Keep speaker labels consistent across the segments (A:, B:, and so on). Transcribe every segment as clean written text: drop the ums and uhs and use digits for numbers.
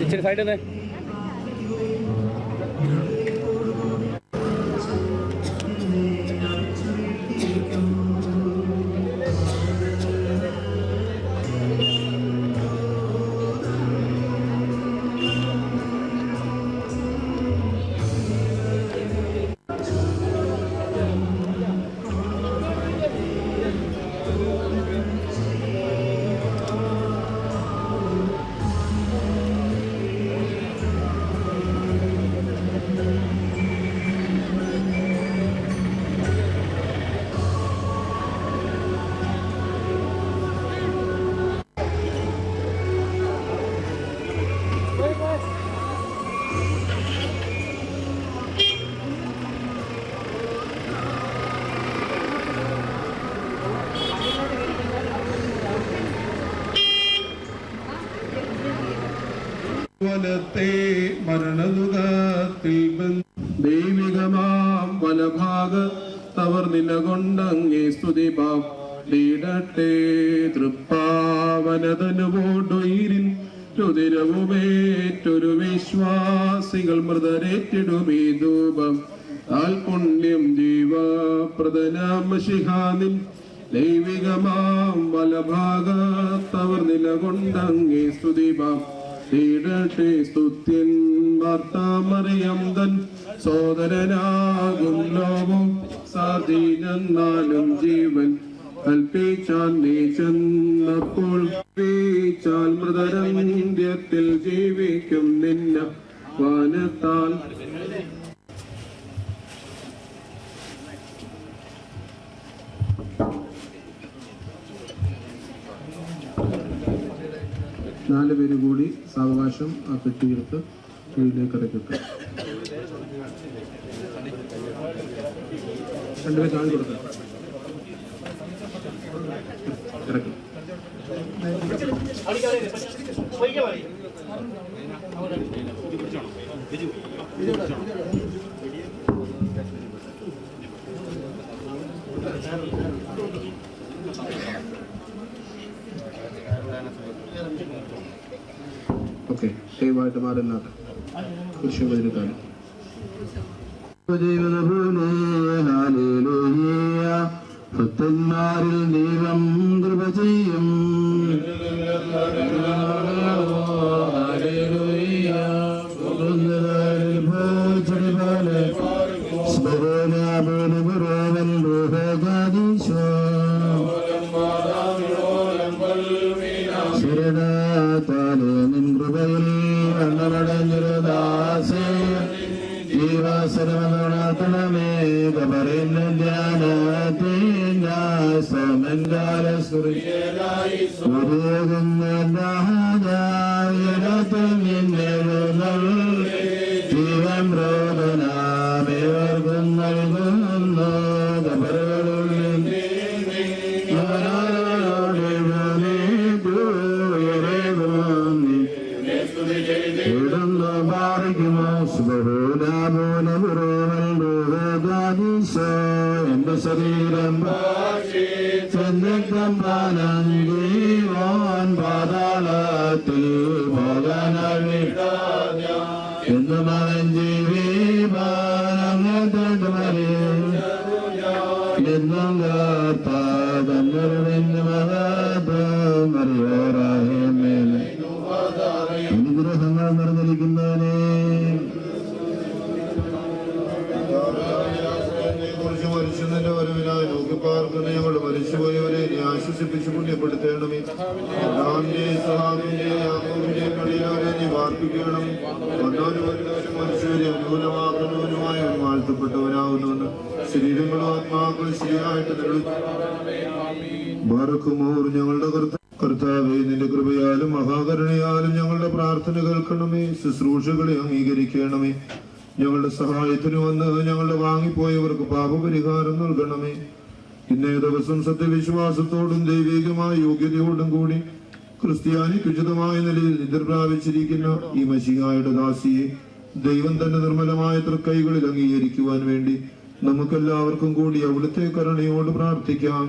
A: ഇച്ചിരി സൈഡിൽ നിന്ന്
B: വലത്തെ മരണദുഃഖത്തിൽ ദൈവികമാം വലഭാഗത്തവർ നിലകൊണ്ടങ്ങേ സ്തുതിപ്പാടട്ടെ. തൃപ്പാവനതനുപോണ്ടുയിരിൻ രുതിരവുമേറ്റൊരു വിശ്വാസികൾ മൃതരേറ്റിടുമീ ധൂപം താൽപുണ്യം ജീവപ്രദനാമശിഹാനിൻ ദൈവികമാം വലഭാഗത്തവർ നിലകൊണ്ടങ്ങേ സ്തുതിപ്പാം സ്തുത്യൻ വാർത്താമറിയം തൻ സോദരനാകും ലോകം സാധീനെന്നാലും ജീവൻ കൽപ്പിച്ചാൽ നീ ചെന്നപ്പോൾ വീച്ചാൽ മൃതരന്ത്യത്തിൽ ജീവിക്കും നിന്ന വാനത്താൽ. നാലുപേര് കൂടി സാവകാശം ആ പെട്ടിയെടുത്ത് കീഴിലേക്ക് ഇറക്കിട്ട് രണ്ടുപേർ കാണി കൊടുക്കാം. ഇറക്കും. ഓക്കെ, ദയവായിട്ട് മാറുന്നാട്ടെ. കുരിശുപതിരിക്കാണ് ഭക്തന്മാരിൽ ദൈവം കൃപ ചെയ്യും. നിൻ കൃപയിൽ അന്നമടഞ്ഞൊരുദാസേ ജീവസരമേ കബറിൻ ധ്യാനത്തെ സമൻകാല ജീവൻ രോഗനാമേവർക്കും നൽകുന്നു. കബറുകളുള്ളിൽ എന്റെ ശരീരം ജീവൻ പാതാളത്തിൽ പോകാനായി എന്നും അവൻ ജീവിതമറി എന്നും മറിയോറായമേലെ അനുഗ്രഹങ്ങൾ നിറഞ്ഞിരിക്കുന്നവനെ
C: മരിച്ചതിന്റെ വരവിനായി നോക്കിപ്പാർക്കുന്ന ഞങ്ങളുടെ മരിച്ചുപോയവരെ നീ ആശ്വസിപ്പിച്ച് പുണ്യപ്പെടുത്തേണമേ. യാക്കോബിന്റെ കടയിലവരെ നീ വാർപ്പിക്കണം. വന്നവരും വരുന്നവരും മനുഷ്യരെ അനുകൂലമാക്കുന്നവനുമായി വാഴ്ത്തപ്പെട്ടവനാകുന്നുണ്ട്. ശരീരങ്ങളും ആത്മാക്കളും ശരിയായിട്ട് ബറക്കുമോർ ഞങ്ങളുടെ കർത്താവേ, നിന്റെ കൃപയാലും മഹാകരുണയാലും ഞങ്ങളുടെ പ്രാർത്ഥന കേൾക്കണമേ. ശുശ്രൂഷകളെ അംഗീകരിക്കണമേ. ഞങ്ങളുടെ സഹായത്തിന് വന്ന് ഞങ്ങളുടെ വാങ്ങിപ്പോയവർക്ക് പാപപരിഹാരം നൽകണമേ. ഇന്നേ ദിവസം സത്യവിശ്വാസത്തോടും ദൈവികമായ യോഗ്യതയോടും കൂടി ക്രിസ്ത്യാനിക്ക് ഉചിതമായ നിലയിൽ നിദ്ര പ്രാപിച്ചിരിക്കുന്ന ഈ മശീഹായുടെ ദാസിയെ ദൈവം തന്റെ നിർമ്മലമായ തൃക്കൈകളിൽ അംഗീകരിക്കുവാൻ വേണ്ടി നമുക്കെല്ലാവർക്കും കൂടി അവിടുത്തെ കരുണയോട് പ്രാർത്ഥിക്കാം.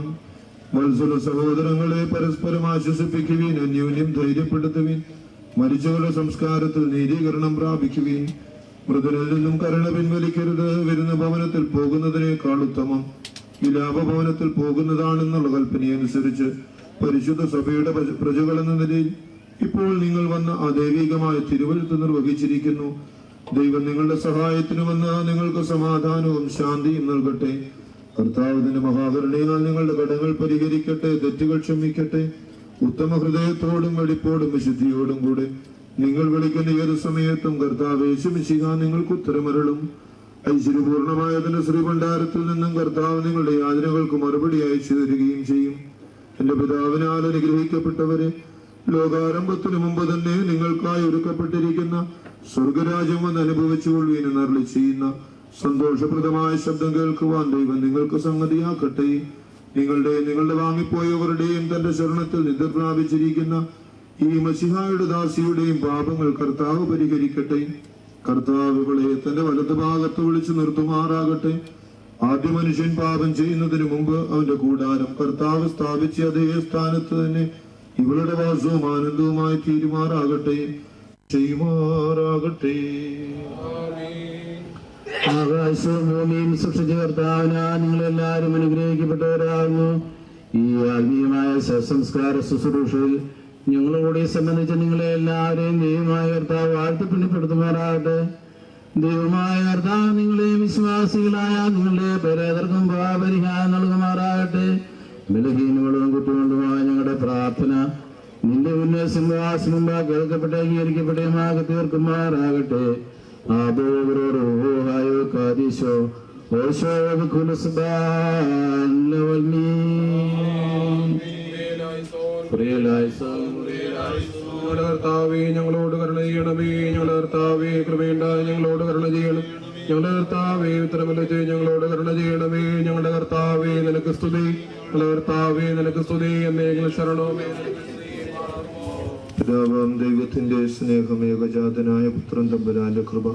C: വത്സല സഹോദരങ്ങളെ പരസ്പരം ആശ്വസിപ്പിക്കുവിൻ, അന്യോന്യം ധൈര്യപ്പെടുത്തുവിൻ. മരിച്ചവരുടെ സംസ്കാരത്തിൽ നീതീകരണം പ്രാപിക്കുവിൻ. മൃതരിൽ നിന്നും കരുണ പിൻവലിക്കരുത്. വരുന്ന ഭവനത്തിൽ പോകുന്നതിനേക്കാൾ ഉത്തമം വിലാപഭവനത്തിൽ പോകുന്നതാണെന്നുള്ള കൽപ്പനയനുസരിച്ച് പരിശുദ്ധ സഭയുടെ പ്രജകളെന്ന നിലയിൽ ഇപ്പോൾ നിങ്ങൾ വന്ന ആ ദൈവികമായ തിരുവഴുത്ത് നിർവഹിച്ചിരിക്കുന്നു. ദൈവം നിങ്ങളുടെ സഹായത്തിന് വന്ന് നിങ്ങൾക്ക് സമാധാനവും ശാന്തിയും നൽകട്ടെ. കർത്താവിന്റെ മഹാകരുണയാൽ നിങ്ങളുടെ കടങ്ങൾ പരിഹരിക്കട്ടെ, തെറ്റുകൾ ക്ഷമിക്കട്ടെ. ഉത്തമ ഹൃദയത്തോടും വെടിപ്പോടും വിശുദ്ധിയോടും കൂടെ നിങ്ങൾ വിളിക്കുന്ന ഏത് സമയത്തും കർത്താവ് യേശുമിശിഹ നിങ്ങൾക്ക് ഉത്തരമരുളും. ഐശ്വര്യപൂർണമായതിന്റെ ശ്രീഭണ്ഡാരത്തിൽ നിന്നും കർത്താവ് നിങ്ങളുടെ യാചനകൾക്ക് മറുപടി അയച്ചു തരികയും ചെയ്യും. എന്റെ പിതാവിനാൽ അനുഗ്രഹിക്കപ്പെട്ടവരെ, ലോകാരംഭത്തിനു മുമ്പ് തന്നെ നിങ്ങൾക്കായി ഒരുക്കപ്പെട്ടിരിക്കുന്ന സ്വർഗരാജ്യം വന്ന് അനുഭവിച്ചുകൊള്ളുവീനെന്ന് അരുളി ചെയ്യുന്ന സന്തോഷപ്രദമായ ശബ്ദം കേൾക്കുവാൻ ദൈവം നിങ്ങൾക്ക് സംഗതിയാക്കട്ടെ. നിങ്ങളുടെ വാങ്ങിപ്പോയവരുടെയും തന്റെ ശരണത്തിൽ നിദ്ര പ്രാപിച്ചിരിക്കുന്ന ഈ മശിഹായുടെ ദാസിയുടെയും പാപങ്ങൾ കർത്താവ് പരിഹരിക്കട്ടെ. കർത്താവ് ഇവളെ തന്റെ വലതു ഭാഗത്ത് വിളിച്ചു നിർത്തുമാറാകട്ടെ. ആദ്യ മനുഷ്യൻ പാപം ചെയ്യുന്നതിന് മുമ്പ് അവന്റെ കൂടാരം കർത്താവ് സ്ഥാപിച്ച അതേ സ്ഥാനത്ത് തന്നെ ഇവളുടെ വാസവും ആനന്ദവുമായി തീരുമാറാകട്ടെ, ചെയ്യുമാറാകട്ടെ.
D: ആകാശവും ഭൂമിയും സൃഷ്ടിച്ച കർത്താവിനാ നിങ്ങളെല്ലാവരും അനുഗ്രഹിക്കപ്പെട്ടവരാകുന്നു. ഈ ആത്മീയമായ സംസ്കാര ശുശ്രൂഷയിൽ ഞങ്ങളോടെ സംബന്ധിച്ച് നിങ്ങളെ എല്ലാവരെയും ദൈവമായ കർത്താവ് വാഴ്ത്തപ്പിണിപ്പെടുത്തുമാറാകട്ടെ. ദൈവമായ കർത്താവ് നിങ്ങളെ വിശ്വാസികളായ നിങ്ങളുടെ പരേതർക്കും പാപപരിഹാരം നൽകുമാറാകട്ടെ. ബലഹീനങ്ങളും കുറ്റങ്ങളുമായ ഞങ്ങളുടെ പ്രാർത്ഥന നിന്റെ മുന്നേ സിംഹാസനം കേൾക്കപ്പെട്ട അംഗീകരിക്കപ്പെട്ടേമാകെ തീർക്കുമാറാകട്ടെ.
B: കർത്താവേ ഞങ്ങളോട് കരുണ ചെയ്യണമേ. ഞങ്ങളുടെ കർത്താവേ കൃപയുണ്ടായി ഞങ്ങളോട് കരുണ ചെയ്യണം. ഞങ്ങളുടെ കർത്താവേ ഉത്തരമല്ല ചെയ്ത് ഞങ്ങളോട് കരുണ ചെയ്യണമേ. ഞങ്ങളുടെ കർത്താവേ നിനക്ക് സ്തുതി. ഞങ്ങളുടെ കർത്താവേ നിനക്ക് സ്തുതി. എന്നേക്കും ശരണമേ.
C: പിതാവാം ദൈവത്തിന്റെ സ്നേഹം, ഏകജാതനായ പുത്രൻ തമ്പുരാന്റെ കൃപ,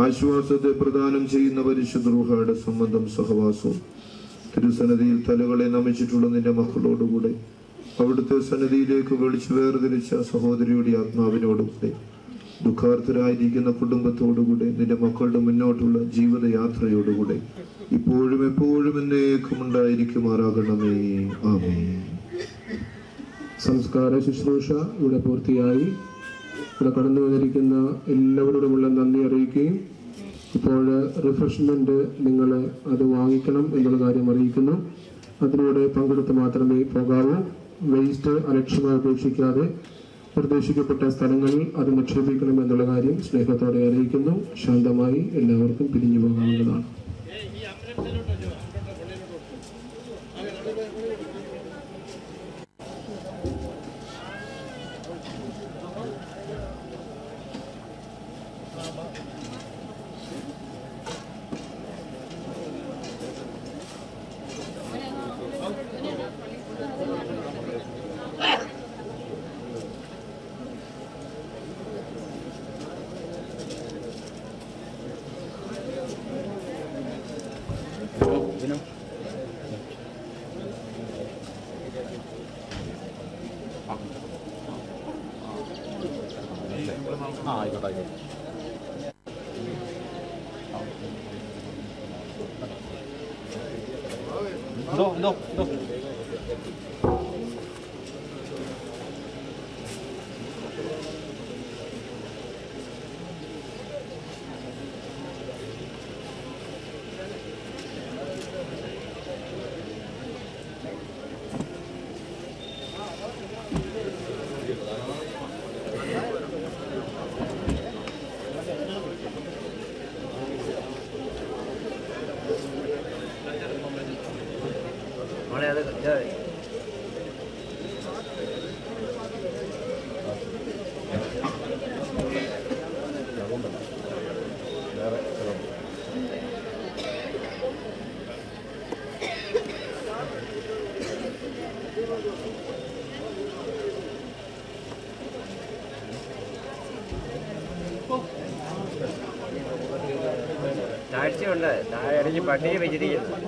C: ആശ്വാസത്തെ പ്രദാനം ചെയ്യുന്ന പരിശുദ്ധ റൂഹായുടെ സംബന്ധം സഹവാസവും തിരുസന്നിധിയിൽ തലകളെ നമിച്ചിട്ടുള്ള നിന്റെ മക്കളോടുകൂടെ അവിടുത്തെ സന്നിധിയിലേക്ക് വിളിച്ചു വേർതിരിച്ച സഹോദരിയുടെ ആത്മാവിനോടുകൂടെ ദുഃഖാർത്ഥരായിരിക്കുന്ന കുടുംബത്തോടുകൂടെ നിന്റെ മക്കളുടെ മുന്നോട്ടുള്ള ജീവിതയാത്രയോടുകൂടെ ഇപ്പോഴും എപ്പോഴും എന്നേക്കും ഉണ്ടായിരിക്കുമാറാകണമേ. ആമേൻ.
B: സംസ്കാര ശുശ്രൂഷ ഇവിടെ പൂർത്തിയായി. ഇവിടെ കടന്നു വന്നിരിക്കുന്ന എല്ലാവരോടുമുള്ള നന്ദി അറിയിക്കുകയും ഇപ്പോൾ റിഫ്രഷ്മെന്റ് നിങ്ങൾ അത് വാങ്ങിക്കണം എന്നുള്ള കാര്യം അറിയിക്കുന്നു. അതിലൂടെ പങ്കെടുത്ത് മാത്രമേ പോകാവൂ. വേസ്റ്റ് അലക്ഷ്യമായി ഉപേക്ഷിക്കാതെ നിർദ്ദേശിക്കപ്പെട്ട സ്ഥലങ്ങളിൽ അത് നിക്ഷേപിക്കണം എന്നുള്ള കാര്യം സ്നേഹത്തോടെ അറിയിക്കുന്നു. ശാന്തമായി എല്ലാവർക്കും പിരിഞ്ഞു പോകാവുന്നതാണ്.
A: That's
E: കാഴ്ചയുണ്ട്. താഴെ ഇടയ്ക്ക് പട്ടിയെ വെച്ചിരിക്കുന്നു.